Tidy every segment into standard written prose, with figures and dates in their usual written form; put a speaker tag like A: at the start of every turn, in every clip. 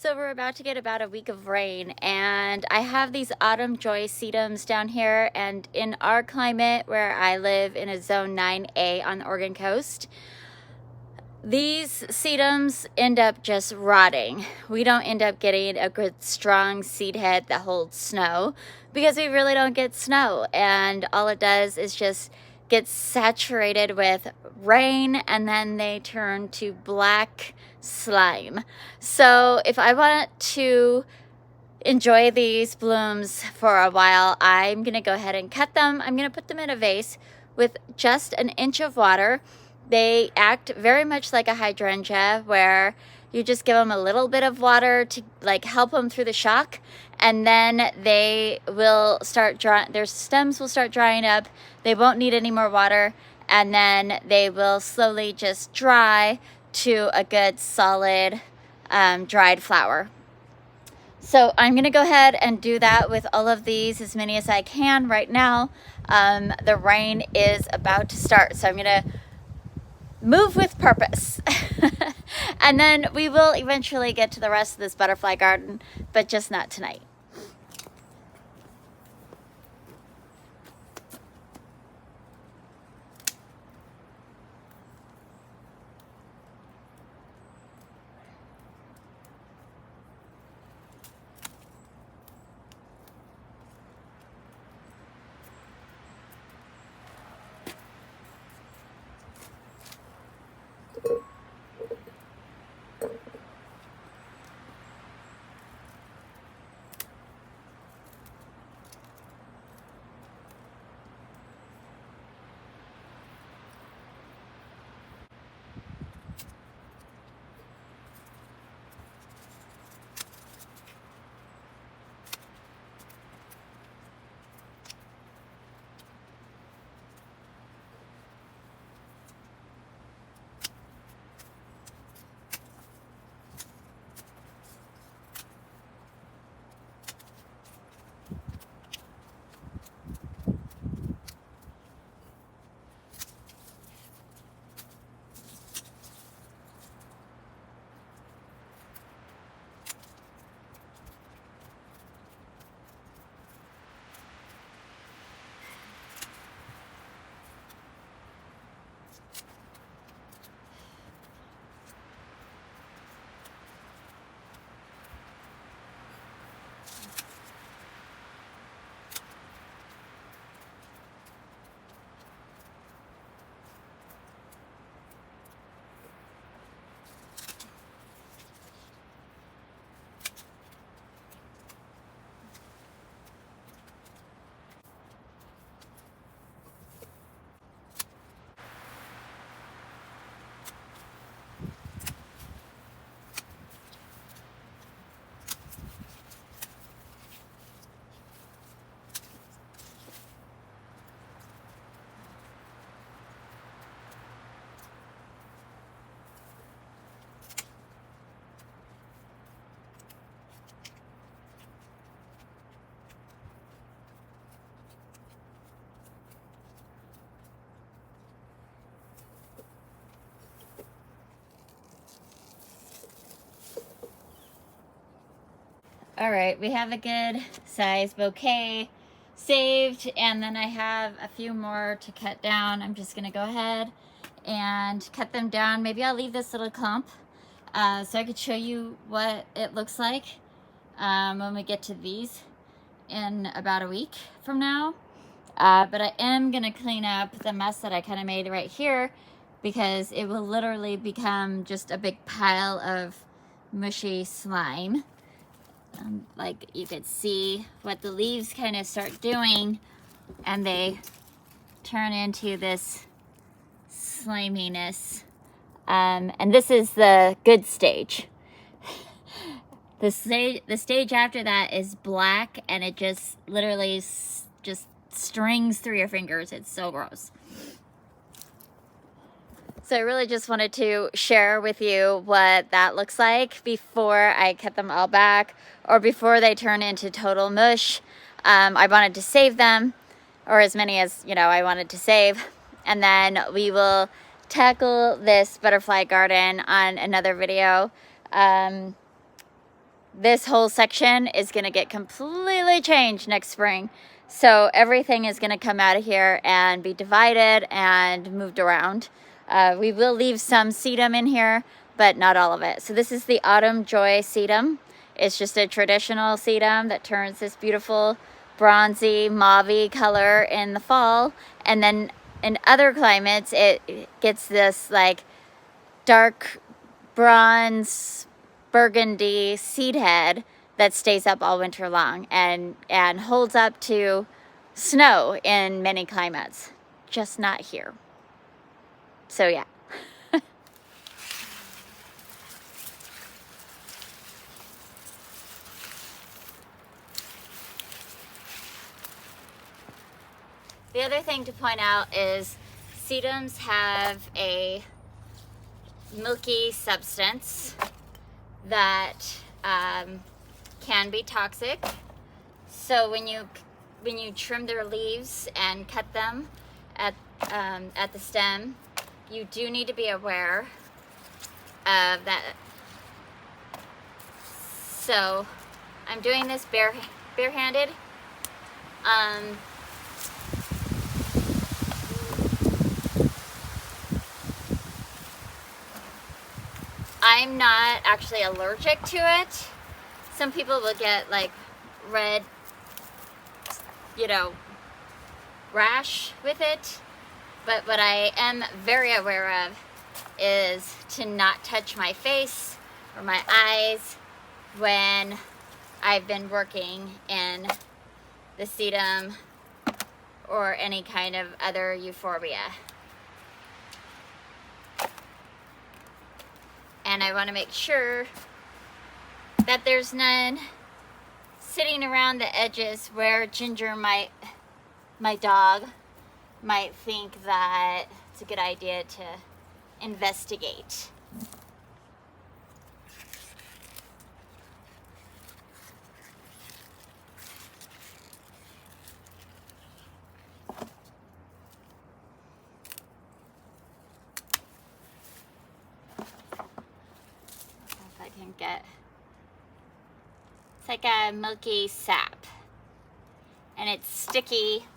A: So we're about to get about a week of rain, and I have these Autumn Joy Sedums down here, and in our climate where I live in a zone 9A on the Oregon coast, these sedums end up just rotting. We don't end up getting a good strong seed head that holds snow because we really don't get snow, and all it does is just get saturated with rain and then they turn to black slime. So if I want to enjoy these blooms for a while, I'm gonna go ahead and cut them. I'm gonna put them in a vase with just an inch of water. They act very much like a hydrangea, where you just give them a little bit of water to like help them through the shock, and then they will start drying. Their stems will start drying up. They won't need any more water, and then they will slowly just dry to a good solid dried flower. So I'm gonna go ahead and do that with all of these, as many as I can right now. The rain is about to start, so I'm gonna move with purpose. And then we will eventually get to the rest of this butterfly garden, but just not tonight. All right, we have a good size bouquet saved, and then I have a few more to cut down. I'm just gonna go ahead and cut them down. Maybe I'll leave this little clump so I could show you what it looks like when we get to these in about a week from now. But I am gonna clean up the mess that I kind of made right here, because it will literally become just a big pile of mushy slime. Like you could see what the leaves kind of start doing, and they turn into this sliminess. And this is the good stage. The stage after that is black, and it just literally just strings through your fingers. It's so gross. So I really just wanted to share with you what that looks like before I cut them all back, or before they turn into total mush. I wanted to save them, or as many as, you know, I wanted to save. And then we will tackle this butterfly garden on another video. this whole section is going to get completely changed next spring. So everything is going to come out of here and be divided and moved around. We will leave some sedum in here, but not all of it. So this is the Autumn Joy Sedum. It's just a traditional sedum that turns this beautiful bronzy, mauvey color in the fall. And then in other climates, it gets this like dark bronze burgundy seed head that stays up all winter long and holds up to snow in many climates, just not here. So yeah. The other thing to point out is sedums have a milky substance that can be toxic. So when you trim their leaves and cut them at the stem, you do need to be aware of that. So I'm doing this barehanded. I'm not actually allergic to it. Some people will get like red, rash with it. But what I am very aware of is to not touch my face or my eyes when I've been working in the sedum or any kind of other euphorbia. And I want to make sure that there's none sitting around the edges where Ginger my dog, might think that it's a good idea to investigate. Can get, it's like a milky sap and it's sticky.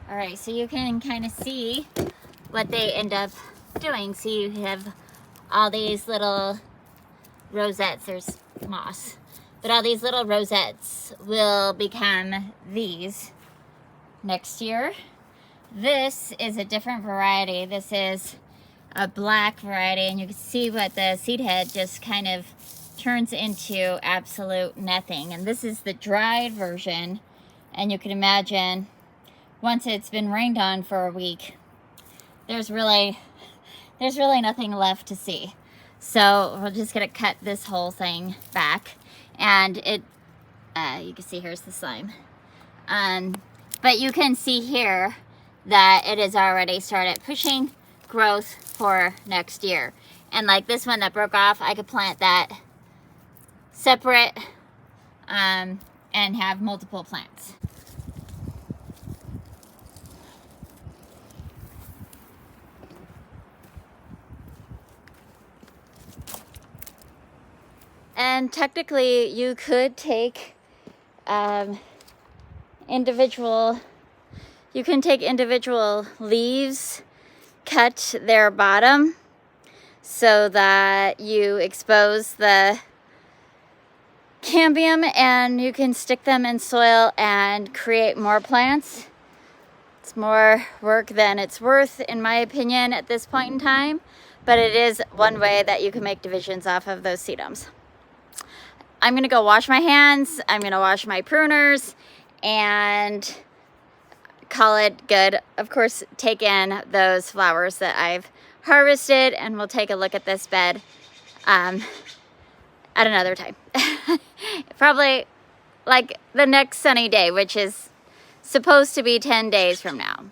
A: All right, so you can kind of see what they end up doing. So you have all these little rosettes, there's moss, but all these little rosettes will become these next year. This is a different variety. This is a black variety, and you can see what the seed head just kind of turns into absolute nothing. And this is the dried version, and you can imagine once it's been rained on for a week, there's really nothing left to see. So we're just gonna cut this whole thing back, and it you can see here's the slime, but you can see here that it has already started pushing growth for next year. And like this one that broke off, I could plant that separate and have multiple plants. And technically you could take individual leaves, cut their bottom so that you expose the cambium, and you can stick them in soil and create more plants. It's more work than it's worth, in my opinion, at this point in time, but it is one way that you can make divisions off of those sedums. I'm gonna go wash my hands, I'm gonna wash my pruners, and call it good. Of course, take in those flowers that I've harvested, and we'll take a look at this bed at another time. Probably like the next sunny day, which is supposed to be 10 days from now.